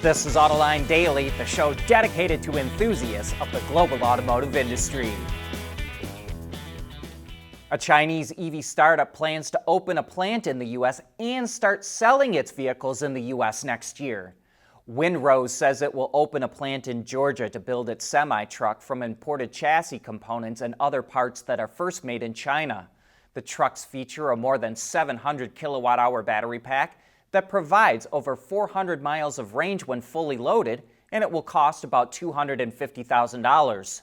This is Autoline Daily, the show dedicated to enthusiasts of the global automotive industry. A Chinese EV startup plans to open a plant in the U.S. and start selling its vehicles in the U.S. next year. Windrose says it will open a plant in Georgia to build its semi-truck from imported chassis components and other parts that are first made in China. The trucks feature a more than 700 kilowatt-hour battery pack that provides over 400 miles of range when fully loaded, and it will cost about $250,000.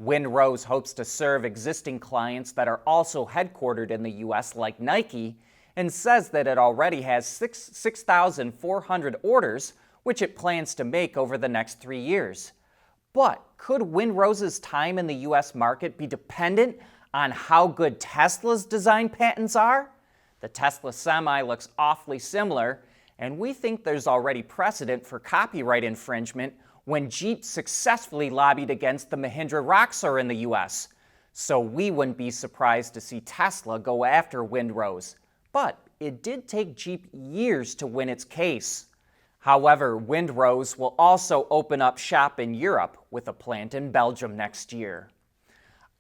Windrose hopes to serve existing clients that are also headquartered in the U.S. like Nike, and says that it already has 6,400 orders, which it plans to make over the next 3 years. But could Windrose's time in the U.S. market be dependent on how good Tesla's design patents are? The Tesla Semi looks awfully similar, and we think there's already precedent for copyright infringement when Jeep successfully lobbied against the Mahindra Roxor in the U.S. So we wouldn't be surprised to see Tesla go after Windrose. But it did take Jeep years to win its case. However, Windrose will also open up shop in Europe with a plant in Belgium next year.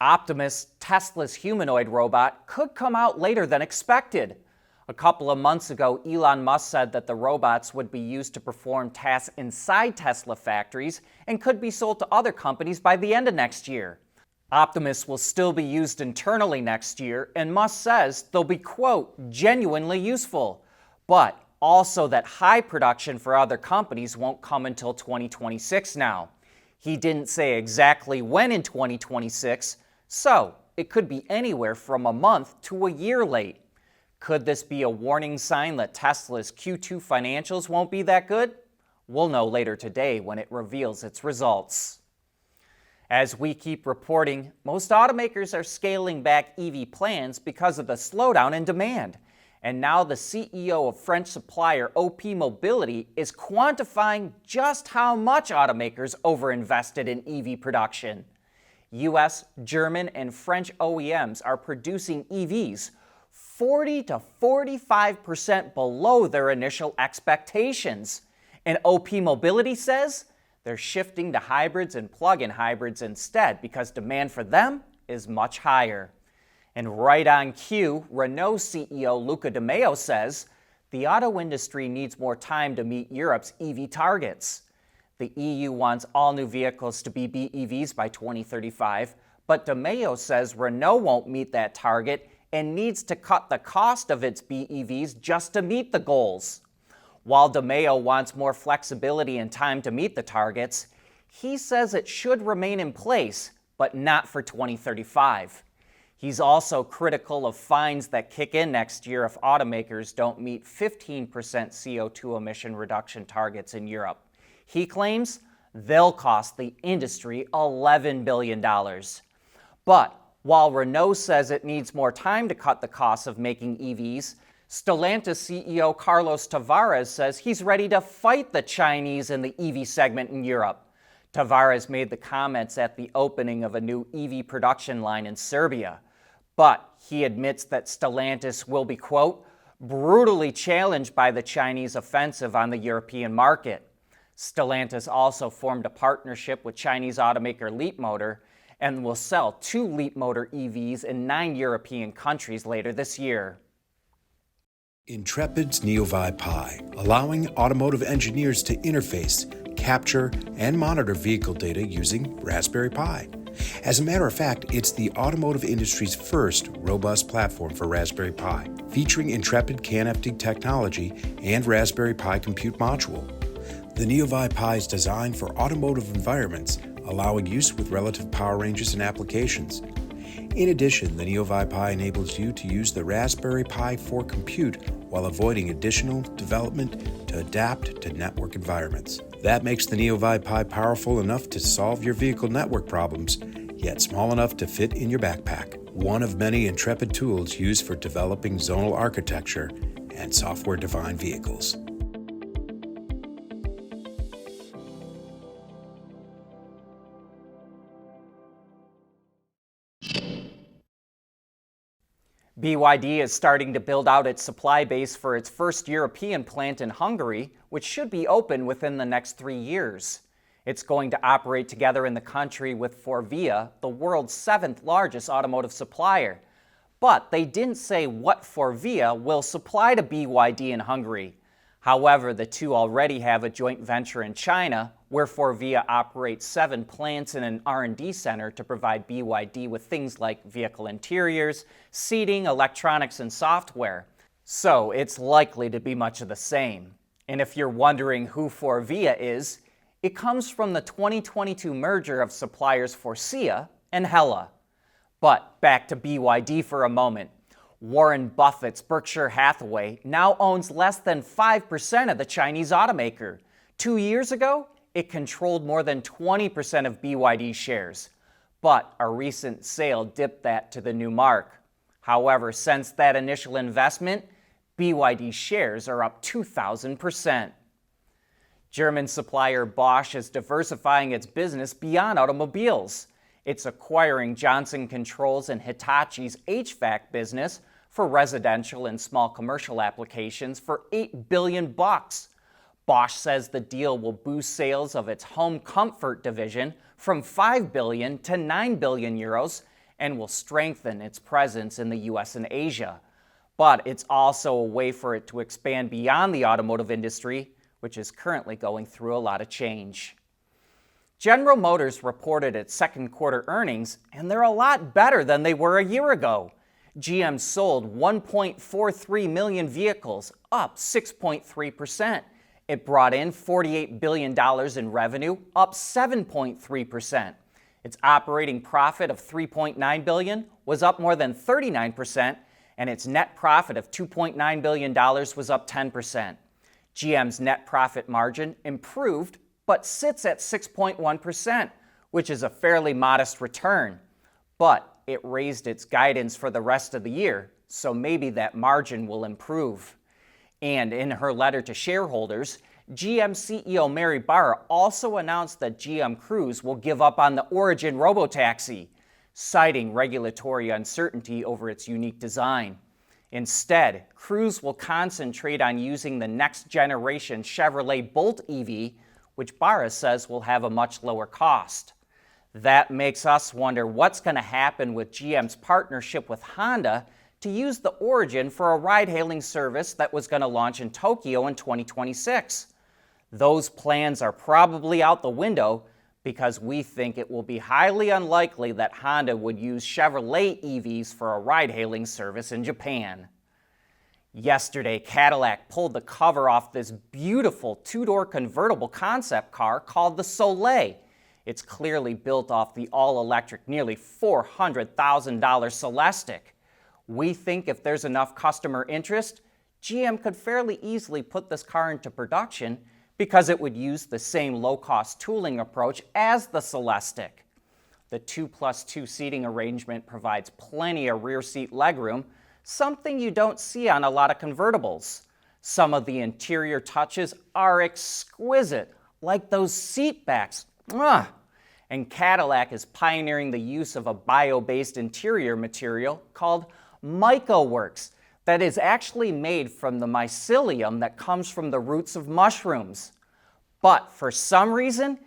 Optimus, Tesla's humanoid robot, could come out later than expected. A couple of months ago, Elon Musk said that the robots would be used to perform tasks inside Tesla factories and could be sold to other companies by the end of next year. Optimus will still be used internally next year, and Musk says they'll be, quote, genuinely useful, but also that high production for other companies won't come until 2026 now. He didn't say exactly when in 2026, so it could be anywhere from a month to a year late. Could this be a warning sign that Tesla's Q2 financials won't be that good? We'll know later today when it reveals its results. As we keep reporting, most automakers are scaling back EV plans because of the slowdown in demand. And now the CEO of French supplier OP Mobility is quantifying just how much automakers overinvested in EV production. US, German, and French OEMs are producing EVs 40 to 45% below their initial expectations. And OP Mobility says they're shifting to hybrids and plug-in hybrids instead because demand for them is much higher. And right on cue, Renault CEO Luca De Meo says the auto industry needs more time to meet Europe's EV targets. The EU wants all new vehicles to be BEVs by 2035, but De Meo says Renault won't meet that target and needs to cut the cost of its BEVs just to meet the goals. While De Meo wants more flexibility and time to meet the targets, he says it should remain in place, but not for 2035. He's also critical of fines that kick in next year if automakers don't meet 15% CO2 emission reduction targets in Europe. He claims they'll cost the industry $11 billion. But while Renault says it needs more time to cut the costs of making EVs, Stellantis CEO Carlos Tavares says he's ready to fight the Chinese in the EV segment in Europe. Tavares made the comments at the opening of a new EV production line in Serbia. But he admits that Stellantis will be, quote, brutally challenged by the Chinese offensive on the European market. Stellantis also formed a partnership with Chinese automaker Leapmotor and will sell 2 Leapmotor EVs in 9 European countries later this year. Intrepid's NeoVi Pi, allowing automotive engineers to interface, capture, and monitor vehicle data using Raspberry Pi. As a matter of fact, it's the automotive industry's first robust platform for Raspberry Pi, featuring Intrepid CAN-FD technology and Raspberry Pi compute module. The NeoVi Pi is designed for automotive environments, allowing use with relative power ranges and applications. In addition, the NeoVi Pi enables you to use the Raspberry Pi for compute while avoiding additional development to adapt to network environments. That makes the NeoVi Pi powerful enough to solve your vehicle network problems, yet small enough to fit in your backpack. One of many Intrepid tools used for developing zonal architecture and software-defined vehicles. BYD is starting to build out its supply base for its first European plant in Hungary, which should be open within the next 3 years. It's going to operate together in the country with Forvia, the world's 7th largest automotive supplier. But they didn't say what Forvia will supply to BYD in Hungary. However, the two already have a joint venture in China, where Forvia operates 7 plants and an R&D center to provide BYD with things like vehicle interiors, seating, electronics, and software. So it's likely to be much of the same. And if you're wondering who Forvia is, it comes from the 2022 merger of suppliers Forcia and Hella. But back to BYD for a moment. Warren Buffett's Berkshire Hathaway now owns less than 5% of the Chinese automaker. 2 years ago, it controlled more than 20% of BYD shares. But a recent sale dipped that to the new mark. However, since that initial investment, BYD shares are up 2,000%. German supplier Bosch is diversifying its business beyond automobiles. It's acquiring Johnson Controls and Hitachi's HVAC business for residential and small commercial applications for $8 billion. Bosch says the deal will boost sales of its home comfort division from 5 billion to 9 billion euros and will strengthen its presence in the US and Asia. But it's also a way for it to expand beyond the automotive industry, which is currently going through a lot of change. General Motors reported its second quarter earnings, and they're a lot better than they were a year ago. GM sold 1.43 million vehicles, up 6.3%. It brought in $48 billion in revenue, up 7.3%. Its operating profit of $3.9 billion was up more than 39%, and its net profit of $2.9 billion was up 10%. GM's net profit margin improved, but sits at 6.1%, which is a fairly modest return. But it raised its guidance for the rest of the year, so maybe that margin will improve. And in her letter to shareholders, GM CEO Mary Barra also announced that GM Cruise will give up on the Origin robotaxi, citing regulatory uncertainty over its unique design. Instead, Cruise will concentrate on using the next generation Chevrolet Bolt EV, which Barra says will have a much lower cost. That makes us wonder what's going to happen with GM's partnership with Honda to use the Origin for a ride-hailing service that was going to launch in Tokyo in 2026. Those plans are probably out the window because we think it will be highly unlikely that Honda would use Chevrolet EVs for a ride-hailing service in Japan. Yesterday, Cadillac pulled the cover off this beautiful two-door convertible concept car called the Sollei. It's clearly built off the all-electric, nearly $400,000 Celestiq. We think if there's enough customer interest, GM could fairly easily put this car into production because it would use the same low-cost tooling approach as the Celestiq. The 2+2 seating arrangement provides plenty of rear seat legroom, something you don't see on a lot of convertibles. Some of the interior touches are exquisite, like those seat backs. And Cadillac is pioneering the use of a bio-based interior material called MycoWorks that is actually made from the mycelium that comes from the roots of mushrooms. But for some reason,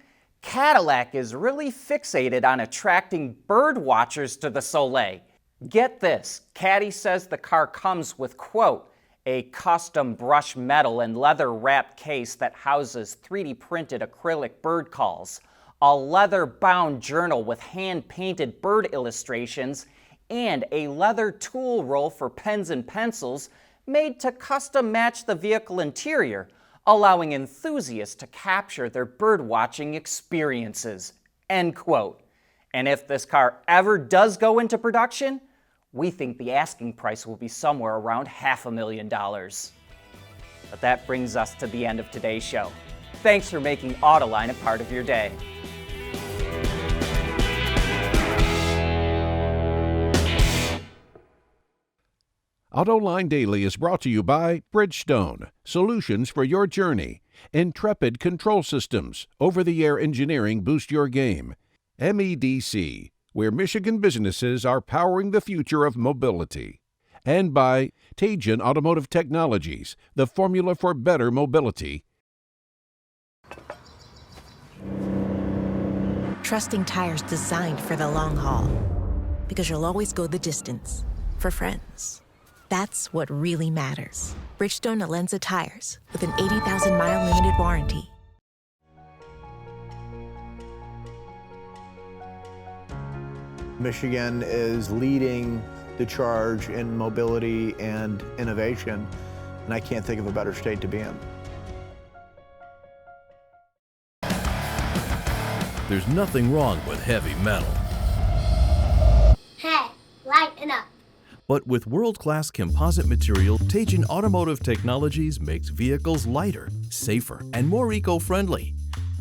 Cadillac is really fixated on attracting bird watchers to the Sollei. Get this, Caddy says the car comes with, quote, a custom brushed metal and leather-wrapped case that houses 3D printed acrylic bird calls, a leather-bound journal with hand-painted bird illustrations, and a leather tool roll for pens and pencils made to custom match the vehicle interior, allowing enthusiasts to capture their bird-watching experiences, end quote. And if this car ever does go into production, we think the asking price will be somewhere around $500,000. But that brings us to the end of today's show. Thanks for making Autoline a part of your day. Autoline Daily is brought to you by Bridgestone, solutions for your journey, Intrepid Control Systems, over-the-air engineering boost your game, MEDC, where Michigan businesses are powering the future of mobility, And by Tejan Automotive Technologies, the formula for better mobility. Trusting tires designed for the long haul. Because you'll always go the distance. For friends. That's what really matters. Bridgestone Alenza tires with an 80,000-mile limited warranty. Michigan is leading the charge in mobility and innovation, and I can't think of a better state to be in. There's nothing wrong with heavy metal. Hey, lighten up. But with world-class composite material, Tejan Automotive Technologies makes vehicles lighter, safer, and more eco-friendly.